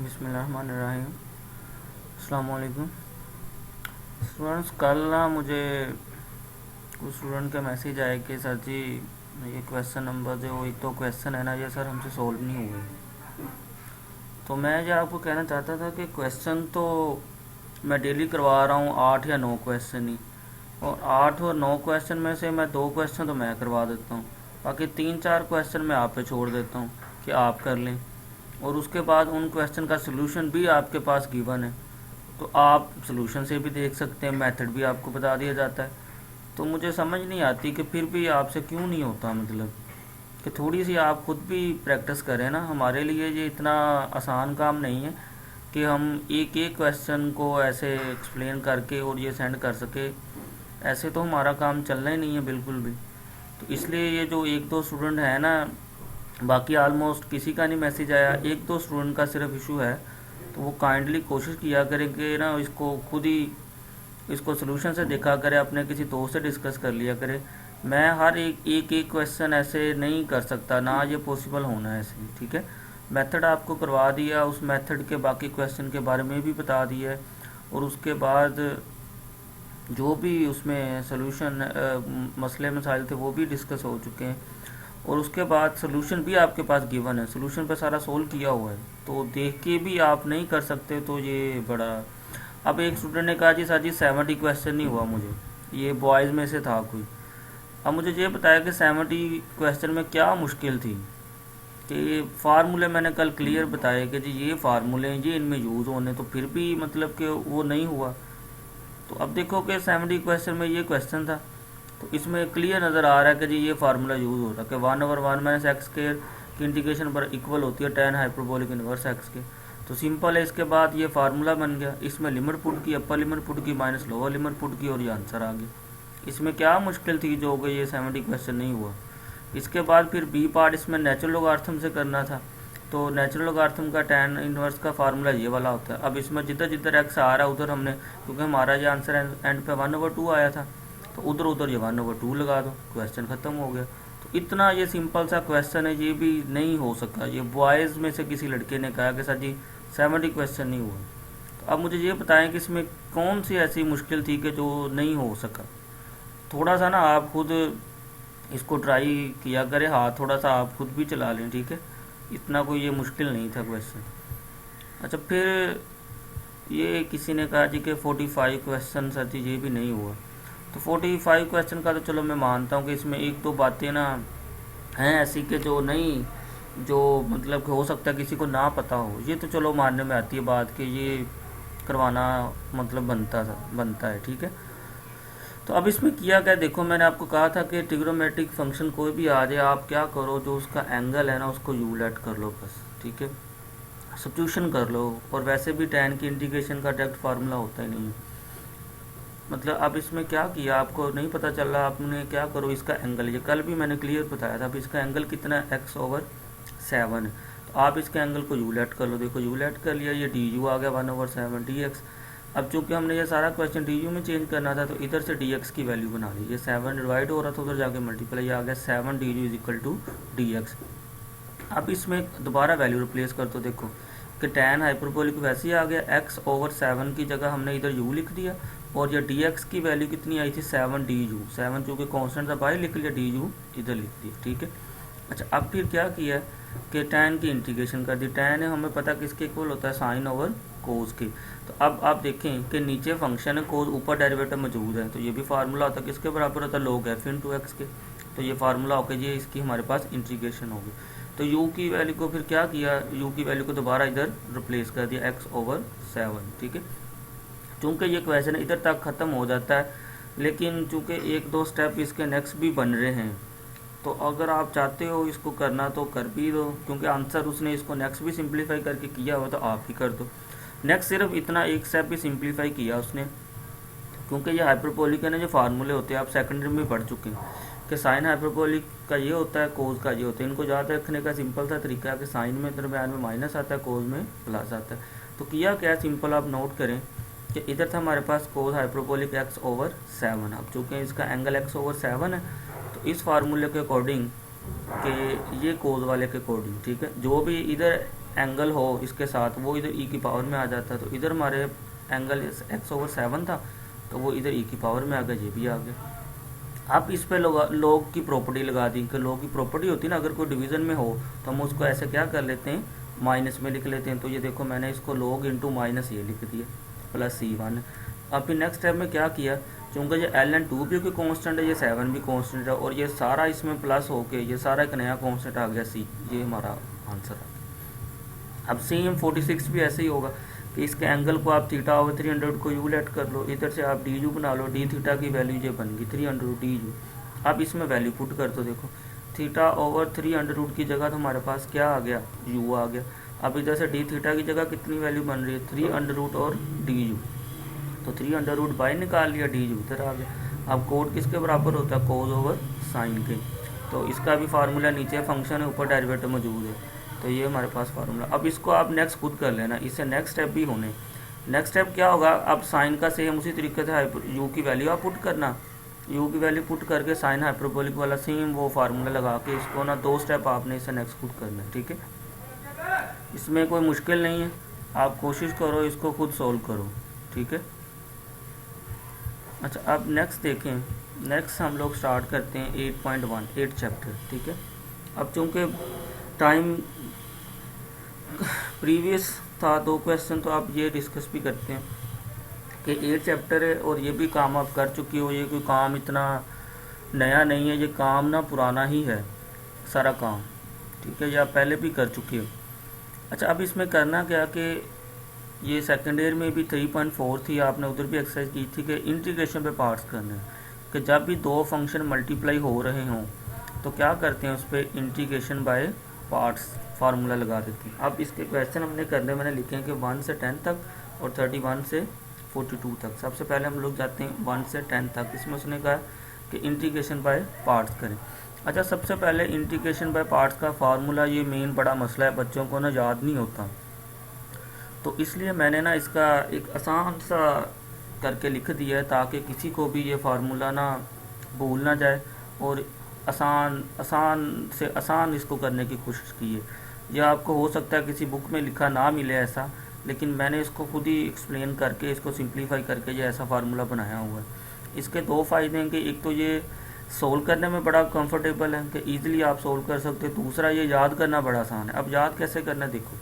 बिस्मिल्लाहिर्रहमानिर्रहीम। अस्सलाम वालेकुम स्टूडेंट्स। कल ना मुझे कुछ स्टूडेंट का मैसेज आया कि सर जी ये क्वेश्चन नंबर जो एक तो क्वेश्चन है ना ये सर हमसे सॉल्व नहीं हुए। तो मैं जो आपको कहना चाहता था कि क्वेश्चन तो मैं डेली करवा रहा हूँ 8 या 9 क्वेश्चन ही, और 8 और 9 क्वेश्चन में से मैं 2 क्वेश्चन तो मैं करवा देता हूँ, बाकी 3-4 क्वेश्चन मैं आप पे छोड़ देता हूँ कि आप कर लें। और उसके बाद उन क्वेश्चन का सलूशन भी आपके पास गिवन है, तो आप सलूशन से भी देख सकते हैं, मेथड भी आपको बता दिया जाता है। तो मुझे समझ नहीं आती कि फिर भी आपसे क्यों नहीं होता, मतलब कि थोड़ी सी आप खुद भी प्रैक्टिस करें ना। हमारे लिए ये इतना आसान काम नहीं है कि हम एक एक क्वेश्चन को ऐसे एक्सप्लेन करके और ये सेंड कर सके। ऐसे तो हमारा काम चलना ही नहीं है बिल्कुल भी। तो इसलिए ये जो एक दो स्टूडेंट है ना, बाकी ऑलमोस्ट किसी का नहीं मैसेज आया, एक दो स्टूडेंट का सिर्फ इशू है, तो वो काइंडली कोशिश किया करेंगे ना, इसको खुद ही इसको सोल्यूशन से देखा करे, अपने किसी दोस्त से डिस्कस कर लिया करे। मैं हर एक क्वेश्चन ऐसे नहीं कर सकता ना, ये पॉसिबल होना है ऐसे, ठीक है। मेथड आपको करवा दिया, उस मेथड के बाकी क्वेश्चन के बारे में भी बता दिया है, और उसके बाद जो भी उसमें सोल्यूशन मसले मसाइल थे वो भी डिस्कस हो चुके हैं, और उसके बाद सोल्यूशन भी आपके पास गिवन है, सोल्यूशन पे सारा सोल्व किया हुआ है। तो देख के भी आप नहीं कर सकते, तो ये बड़ा। अब एक स्टूडेंट ने कहा जी सर जी 70 क्वेश्चन नहीं हुआ मुझे, ये बॉयज़ में से था कोई। अब मुझे ये बताया कि 70 क्वेश्चन में क्या मुश्किल थी, कि फार्मूले मैंने कल क्लियर बताया कि जी ये फार्मूले हैं, ये इनमें यूज़ होने, तो फिर भी मतलब कि वो नहीं हुआ। तो अब देखो कि 70 क्वेश्चन में ये क्वेश्चन था, तो इसमें क्लियर नज़र आ रहा है कि जी ये फार्मूला यूज़ हो रहा है कि 1/1 - x² की इंटीग्रेशन पर इक्वल होती है tan हाइपरबोलिक इनवर्स x के। तो सिंपल है, इसके बाद ये फार्मूला बन गया, इसमें लिमिट पुट की, अपर लिमिट पुट की माइनस लोअर लिमिट पुट की, और ये आंसर आ गया। इसमें क्या मुश्किल थी जो कि ये 70 क्वेश्चन नहीं हुआ। इसके बाद फिर बी पार्ट इसमें नेचुरल लोगार्थम से करना था, तो नेचुरल लोगार्थम का tan इनवर्स का फार्मूला ये वाला होता है। अब इसमें जिधर जिधर x आ रहा है उधर हमने, क्योंकि हमारा ये आंसर एंड पे 1/2 आया था, तो उधर उधर ये 1/2 लगा दो, क्वेश्चन ख़त्म हो गया। तो इतना ये सिंपल सा क्वेश्चन है, ये भी नहीं हो सका। ये बॉयज़ में से किसी लड़के ने कहा कि सर जी 70 क्वेश्चन नहीं हुआ। तो अब मुझे ये बताएं कि इसमें कौन सी ऐसी मुश्किल थी कि जो नहीं हो सका। थोड़ा सा ना आप खुद इसको ट्राई किया करें, हाथ थोड़ा सा आप खुद भी चला लें, ठीक है। इतना कोई ये मुश्किल नहीं था क्वेश्चन। अच्छा, फिर ये किसी ने कहा जी कि 45 क्वेश्चन सर जी ये भी नहीं हुआ। तो 45 क्वेश्चन का तो चलो मैं मानता हूँ कि इसमें एक दो बातें ना हैं ऐसी कि जो नहीं, जो मतलब कि हो सकता है किसी को ना पता हो, ये तो चलो मानने में आती है बात कि ये करवाना मतलब बनता है, ठीक है। तो अब इसमें किया क्या, देखो मैंने आपको कहा था कि ट्रिग्नोमेट्रिक फंक्शन कोई भी आ जाए, आप क्या करो, जो उसका एंगल है ना उसको यूलेट कर लो बस, ठीक है। सब्स्टिट्यूशन कर लो, और वैसे भी tan की इंटीग्रेशन का डायरेक्ट फार्मूला होता ही नहीं है। मतलब अब इसमें क्या किया, आपको नहीं पता चल रहा, आपने क्या करो, इसका एंगल, ये कल भी मैंने क्लियर बताया था, अब इसका एंगल कितना है, x/7 है। तो आप इसके एंगल को यूलेट कर लो, देखो यूलेट कर लिया, ये du आ गया 1/7 dx। अब चूंकि हमने ये सारा क्वेश्चन du में चेंज करना था, तो इधर से dx की वैल्यू बना ली, ये 7 डिवाइड हो रहा था, उधर जाके मल्टीप्लाई आ गया 7 du = dx। अब इसमें दोबारा वैल्यू रिप्लेस कर दो, देखो कि tan हाइपरबोलिक वैसे ही आ गया, x/7 की जगह हमने इधर u लिख दिया, और ये dx की वैल्यू कितनी आई थी 7 du, 7 चूँकि कॉन्स्टेंट था बाहर लिख लिया, du इधर लिख दिया, ठीक है। अच्छा, अब फिर क्या किया कि tan की इंटीग्रेशन कर दी, tan है हमें पता किसके इक्वल होता है, साइन ओवर कोस के। तो अब आप देखें कि नीचे फंक्शन है, कोस ऊपर डेरिवेटिव मौजूद है, तो ये भी फार्मूला होता है किसके बराबर होता है, log f × x के। तो ये फार्मूला होकर ये इसकी हमारे पास इंटीग्रेशन होगी। तो u की वैल्यू को फिर क्या किया, u की वैल्यू को दोबारा इधर रिप्लेस कर दिया x/7, ठीक है। चूँकि ये क्वेश्चन इधर तक ख़त्म हो जाता है, लेकिन चूँकि एक दो स्टेप इसके नेक्स्ट भी बन रहे हैं, तो अगर आप चाहते हो इसको करना तो कर भी दो, क्योंकि आंसर उसने इसको नेक्स्ट भी सिंप्लीफाई करके किया हुआ, तो आप ही कर दो। नेक्स्ट सिर्फ इतना एक स्टेप भी सिंप्लीफाई किया उसने, क्योंकि ये हाइपरबोलिक है ना, जो फार्मूले होते हैं आप सेकेंडरी में पढ़ चुके हैं कि साइन हाइपरबोलिक का ये होता है, कोस का ये होता है। इनको याद रखने का सिंपल सा तरीका है कि साइन में दरम्यान में माइनस आता है, कोस में प्लस आता है। तो किया क्या, सिंपल आप नोट करें कि इधर था हमारे पास कोस हाइपरबोलिक x/7। अब चूँकि इसका एंगल x/7 है, तो इस फार्मूले के अकॉर्डिंग कि ये कोस वाले के अकॉर्डिंग, ठीक है, जो भी इधर एंगल हो इसके साथ वो इधर ई की पावर में आ जाता है। तो इधर हमारे एंगल x/7 था, तो वो इधर ई की पावर में आ गया, ये भी आ गया। आप इस पे log की प्रॉपर्टी लगा दी कि log की प्रॉपर्टी होती है ना, अगर कोई डिवीज़न में हो तो हम उसको ऐसे क्या कर लेते हैं, माइनस में लिख लेते हैं। तो ये देखो मैंने इसको log इंटू माइनस ये लिख दिया प्लस C1। अब फिर नेक्स्ट स्टेप में क्या किया, चूँकि ये ln2 भी कोई कॉन्स्टेंट है, ये 7 भी कॉन्स्टेंट है, और ये सारा इसमें प्लस होके ये सारा एक नया कॉन्स्टेंट आ गया C, ये हमारा आंसर है। अब सेम 46 भी ऐसे ही होगा कि इसके एंगल को आप θ/300 को यू लेट कर लो, इधर से आप डी यू बना लो, डी थीटा की वैल्यू ये बन गई 300 डी यू। अब इसमें वैल्यू पुट कर दो, देखो θ/300 की जगह तो हमारे पास क्या आ गया, यू आ गया। अब इधर से डी थीटा की जगह कितनी वैल्यू बन रही है, 300 और डी यू, तो 300 बाई निकाल लिया, डी यू इधर आ गया। अब कोड किसके बराबर होता है, cos/sin के। तो इसका भी फार्मूला नीचे फंक्शन है, ऊपर डेरिवेटिव मौजूद है, तो ये हमारे पास फार्मूला। अब इसको आप नेक्स्ट खुद कर लेना, इससे नेक्स्ट स्टेप भी होने। नेक्स्ट स्टेप क्या होगा, अब साइन का सेम उसी तरीके से यू की वैल्यू आप पुट करना, यू की वैल्यू पुट करके साइन हाइपरबोलिक वाला सेम वो फार्मूला लगा के इसको ना 2 स्टेप आपने इसे नेक्स्ट खुद करना है, ठीक है। इसमें कोई मुश्किल नहीं है, आप कोशिश करो इसको खुद सोल्व करो, ठीक है। अच्छा, अब नेक्स्ट देखें, नेक्स्ट हम लोग स्टार्ट करते हैं 8.1 8 चैप्टर, ठीक है। अब चूँकि टाइम प्रीवियस था 2 क्वेश्चन, तो आप ये डिस्कस भी करते हैं कि 8 चैप्टर है और ये भी काम आप कर चुकी हो, ये कोई काम इतना नया नहीं है, ये काम ना पुराना ही है सारा काम, ठीक है, ये आप पहले भी कर चुकी हो। अच्छा, अब इसमें करना क्या कि ये सेकेंड ईयर में भी 3.4 थी, आपने उधर भी एक्सरसाइज की थी कि इंटीग्रेशन पे पार्ट्स करने हैं, कि जब भी 2 फंक्शन मल्टीप्लाई हो रहे हों तो क्या करते हैं, उस पर इंटीग्रेशन बाय पार्ट्स फार्मूला लगा देते हैं। अब इसके क्वेश्चन हमने करने मैंने लिखे हैं कि 1 से 10 तक और 31 से 42 तक। सबसे पहले हम लोग जाते हैं 1 से 10 तक, इसमें उसने कहा कि इंटीग्रेशन बाय पार्ट्स करें। अच्छा, सबसे पहले इंटीग्रेशन बाय पार्ट्स का फार्मूला, ये मेन बड़ा मसला है, बच्चों को ना याद नहीं होता, तो इसलिए मैंने ना इसका एक आसान सा करके लिख दिया है ताकि किसी को भी ये फार्मूला ना भूल ना जाए, और आसान इसको करने की कोशिश की है। यह आपको हो सकता है किसी बुक में लिखा ना मिले ऐसा, लेकिन मैंने इसको खुद ही एक्सप्लेन करके इसको सिंप्लीफाई करके ये ऐसा फार्मूला बनाया हुआ है। इसके 2 फ़ायदे हैं कि एक तो ये सोल्व करने में बड़ा कंफर्टेबल है कि ईज़िली आप सोल्व कर सकते हो, दूसरा ये याद करना बड़ा आसान है। अब याद कैसे करना है, देखो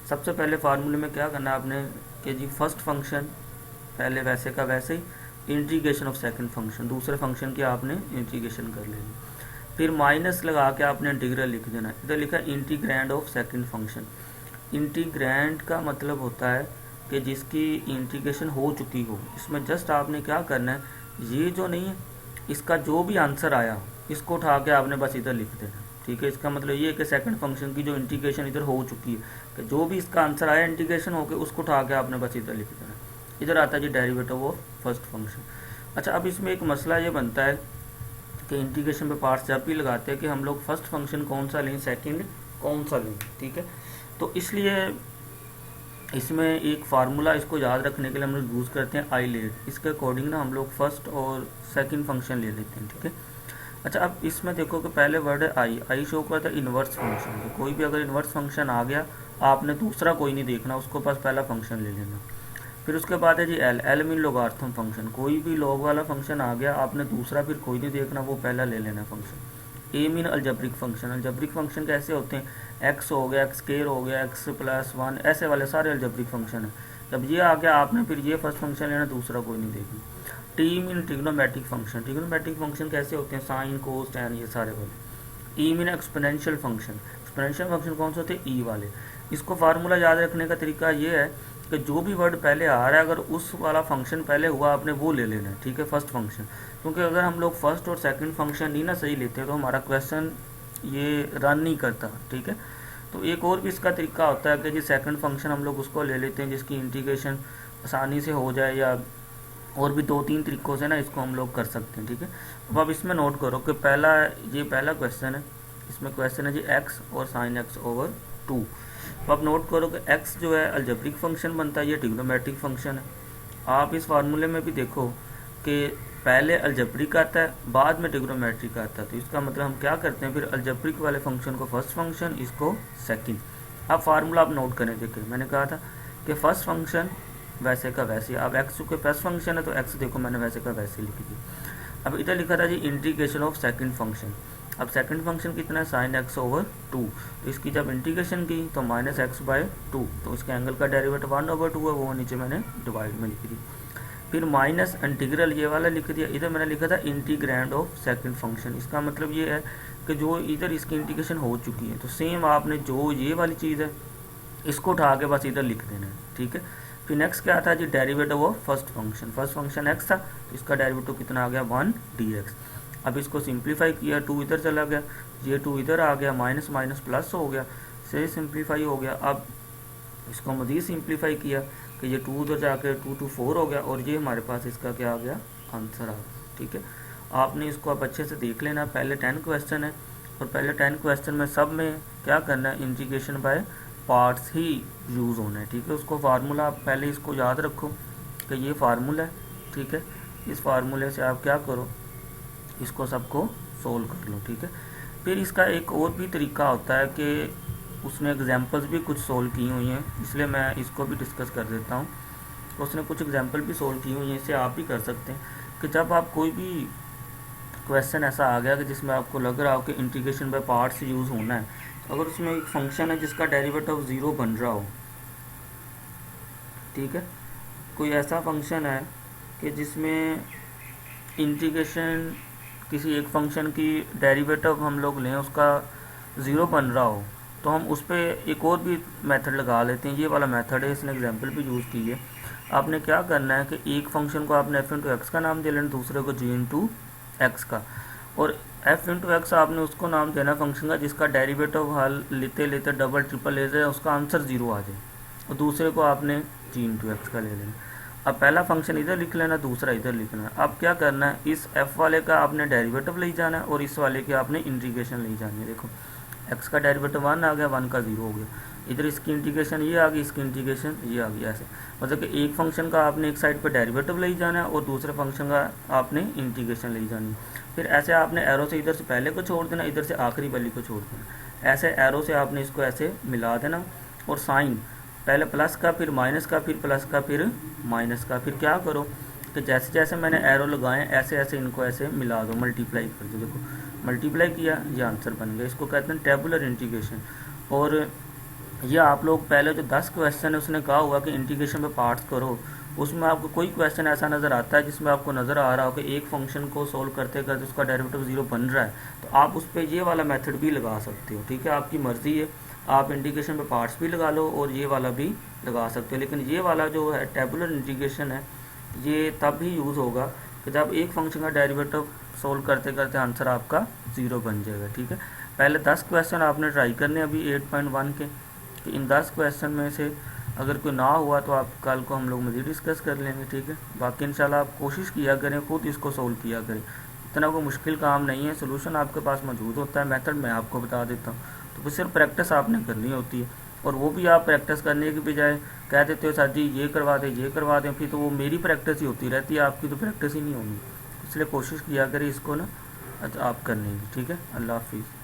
सबसे पहले फार्मूले में क्या करना है आपने कि जी फर्स्ट फंक्शन पहले वैसे का वैसे ही, इंटीग्रेशन ऑफ सेकंड फंक्शन, दूसरे फंक्शन की आपने इंटीग्रेशन कर लेनी, फिर माइनस लगा के आपने इंटीग्रल लिख देना। इधर लिखा integrand of second function. Integrand का मतलब होता है कि जिसकी इंटीग्रेशन हो चुकी हो। इसमें जस्ट आपने क्या करना है, ये जो नहीं है इसका जो भी आंसर आया इसको उठा के आपने बस इधर लिख देना, ठीक है। इसका मतलब ये है कि सेकंड फंक्शन की जो इंटीग्रेशन इधर हो चुकी है, कि जो भी इसका आंसर आया इंटीग्रेशन होकर उसको उठा के आपने बस इधर लिख देना। इधर आता है जी डेरिवेटिव ऑफ फर्स्ट फंक्शन। अच्छा, अब इसमें एक मसला ये बनता है कि इंटीग्रेशन पे पार्ट्स जब भी लगाते हैं कि हम लोग फर्स्ट फंक्शन कौन सा लें, सेकंड कौन सा लें, ठीक है। तो इसलिए इसमें एक फार्मूला इसको याद रखने के लिए हम लोग यूज़ करते हैं आई लेट। इसके अकॉर्डिंग ना हम लोग फर्स्ट और सेकंड फंक्शन ले लेते हैं, ठीक है। अच्छा, अब इसमें देखो कि पहले वर्ड है आई शो करता है इन्वर्स फंक्शन। तो कोई भी अगर इन्वर्स फंक्शन आ गया आपने दूसरा कोई नहीं देखना, उसको पास पहला फंक्शन ले लेना। फिर उसके बाद है जी एल मीन लोगार्थम फंक्शन। कोई भी लॉग वाला फंक्शन आ गया आपने दूसरा फिर कोई नहीं देखना, वो पहला ले लेना function. A mean algebraic function. Algebraic function कैसे होते हैं, एक्स हो गया, एक्स स्क्वायर हो गया, एक्स प्लस 1, ऐसे वाले सारे अलजेब्रिक फंक्शन है। जब ये आ गया आपने फिर ये फर्स्ट फंक्शन लेना, दूसरा कोई नहीं देखना। T mean trigonometric function. Trigonometric function कैसे होते हैं, साइन कोस टैन ये सारे वाले। E mean exponential function. Exponential function कौन से होते हैं, ई वाले। इसको फार्मूला याद रखने का तरीका ये है कि जो भी वर्ड पहले आ रहा है अगर उस वाला फंक्शन पहले हुआ आपने वो ले लेना है, ठीक है, फर्स्ट फंक्शन। क्योंकि अगर हम लोग फर्स्ट और सेकंड फंक्शन नहीं ना सही लेते तो हमारा क्वेश्चन ये रन नहीं करता, ठीक है। तो एक और भी इसका तरीका होता है कि जी सेकंड फंक्शन हम लोग उसको ले लेते हैं जिसकी इंटीग्रेशन आसानी से हो जाए, या और भी 2-3 तरीक़ों से ना इसको हम लोग कर सकते हैं, ठीक है। अब आप इसमें नोट करो कि पहला क्वेश्चन है, इसमें क्वेश्चन है जी एक्स और साइन x/2। तो आप नोट करो कि x जो है अलजेब्रिक फंक्शन बनता है, ये ट्रिग्नोमेट्रिक फंक्शन है। आप इस फार्मूले में भी देखो कि पहले अलजेब्रिक आता है बाद में ट्रिग्नोमेट्रिक आता है, तो इसका मतलब हम क्या करते हैं फिर अलजेब्रिक वाले फंक्शन को फर्स्ट फंक्शन, इसको सेकंड, अब फार्मूला आप नोट करें, देखिए मैंने कहा था कि फर्स्ट फंक्शन वैसे का वैसे, अब एक्स चूँकि फर्स्ट फंक्शन है तो एक्स देखो मैंने वैसे का वैसे लिख दिया। अब इधर लिखा था जी इंटीग्रेशन ऑफ सेकंड फंक्शन। अब सेकंड फंक्शन कितना है, साइन एक्स ओवर 2, तो इसकी जब इंटीग्रेशन की तो माइनस एक्स बाय 2, तो इसके एंगल का डेरिवेटिव 1/2 है, वो नीचे मैंने डिवाइड में लिख दी। फिर माइनस इंटीग्रल ये वाला लिख दिया, इधर मैंने लिखा था इंटीग्रैंड ऑफ सेकंड फंक्शन। इसका मतलब ये है कि जो इधर इसकी इंटीग्रेशन हो चुकी है तो सेम आपने जो ये वाली चीज़ है इसको उठा के बस इधर लिख देना है, ठीक है। फिर नेक्स्ट क्या था जी, derivative of first function. First function x था तो इसका डेरिवेटिव कितना आ गया 1 dx। अब इसको सिंप्लीफाई किया, 2 इधर चला गया, ये 2 इधर आ गया, माइनस माइनस प्लस हो गया, से सिंप्लीफाई हो गया। अब इसको मज़ीद सिंप्लीफाई किया कि ये 2 उधर जाकर 2 to 4 हो गया, और ये हमारे पास इसका क्या आ गया, आंसर आ गया, ठीक है। आपने इसको अब अच्छे से देख लेना। पहले 10 क्वेश्चन है और पहले 10 क्वेश्चन में सब में क्या करना है, integration by parts he use होना है, ठीक है। उसको फार्मूला आप पहले इसको याद रखो कि ये फार्मूला है, ठीक है। इस फार्मूले से आप क्या करो, इसको सबको सोल्व कर लो, ठीक है। फिर इसका एक और भी तरीका होता है कि उसने एग्जांपल्स भी कुछ सोल्व की हुई हैं, इसलिए मैं इसको भी डिस्कस कर देता हूँ। तो उसने कुछ एग्जांपल भी सोल्व की हुई हैं, इससे आप भी कर सकते हैं कि जब आप कोई भी क्वेश्चन ऐसा आ गया कि जिसमें आपको लग रहा हो कि इंटीग्रेशन बाय पार्ट्स यूज़ होना है, अगर उसमें एक फंक्शन है जिसका डेरिवेटिव 0 बन रहा हो, ठीक है, कोई ऐसा फंक्शन है कि जिसमें इंटीग्रेशन किसी एक फंक्शन की डेरिवेटिव हम लोग लें उसका 0 बन रहा हो, तो हम उस पर एक और भी मेथड लगा लेते हैं। ये वाला मेथड है, इसने एग्जांपल भी यूज़ की है। आपने क्या करना है कि एक फंक्शन को आपने f इंटू एक्स का नाम दे लेना, दूसरे को g इंटू एक्स का, और f इंटू एक्स आपने उसको नाम देना फंक्शन का जिसका डेरिवेटिव हल लेते लेते डबल ट्रिपल ले जाए, उसका आंसर 0 आ जाए, और दूसरे को आपने g इंटू एक्स का ले लेना। अब पहला फंक्शन इधर लिख लेना, दूसरा इधर लिखना है। अब क्या करना है, इस f वाले का आपने डेरिवेटिव ले जाना है और इस वाले के आपने इंटीग्रेशन ले जानी है। देखो x का डेरिवेटिव 1 आ गया, 1 का 0 हो गया, इधर इसकी इंटीग्रेशन ये आ गई, इसकी इंटीग्रेशन ये आ गई। ऐसे मतलब कि एक फंक्शन का आपने एक साइड पर डेरिवेटिव ले जाना है और दूसरे फंक्शन का आपने इंटीग्रेशन ले जानी है। फिर ऐसे आपने एरो से इधर से पहले को छोड़ देना, इधर से आखिरी वाली को छोड़ देना, ऐसे एरो से आपने इसको ऐसे मिला देना, और साइन पहले प्लस का, फिर माइनस का, फिर प्लस का, फिर माइनस का। फिर क्या करो कि जैसे जैसे मैंने एरो लगाए ऐसे ऐसे इनको ऐसे मिला दो, मल्टीप्लाई कर दो। देखो मल्टीप्लाई किया, ये आंसर बन गया। इसको कहते हैं टेबुलर इंटीग्रेशन। और ये आप लोग पहले जो 10 क्वेश्चन है उसने कहा हुआ कि इंटीग्रेशन में पार्ट्स करो, उसमें आपको कोई क्वेश्चन ऐसा नज़र आता है जिसमें आपको नज़र आ रहा हो कि एक फंक्शन को सोल्व करते करते उसका डेरिवेटिव 0 बन रहा है, तो आप उस पर ये वाला मेथड भी लगा सकते हो, ठीक है। आपकी मर्ज़ी है, आप इंटीग्रेशन पे पार्ट्स भी लगा लो और ये वाला भी लगा सकते हो। लेकिन ये वाला जो है टेबुलर इंटीग्रेशन है, ये तब भी यूज़ होगा कि जब एक फंक्शन का डेरिवेटिव सोल्व करते करते आंसर आपका 0 बन जाएगा, ठीक है। पहले 10 क्वेश्चन आपने ट्राई करने अभी 8.1 के, तो इन 10 क्वेश्चन में से अगर कोई ना हुआ तो आप कल को हम लोग मज़ीद डिस्कस कर लेंगे, ठीक है। बाकी इंशाल्लाह आप कोशिश किया करें, खुद इसको सोल्व किया करें, इतना कोई मुश्किल काम नहीं है, सोल्यूशन आपके पास मौजूद होता है, मेथड मैं आपको बता देता हूँ, तो फिर सिर्फ प्रैक्टिस आपने करनी होती है। और वो भी आप प्रैक्टिस करने की बजाय कह देते हो सर जी ये करवा दें ये करवा दें, फिर तो वो मेरी प्रैक्टिस ही होती रहती है, आपकी तो प्रैक्टिस ही नहीं होगी। इसलिए कोशिश किया करें इसको ना आप करने की, ठीक है। अल्लाह हाफिज़।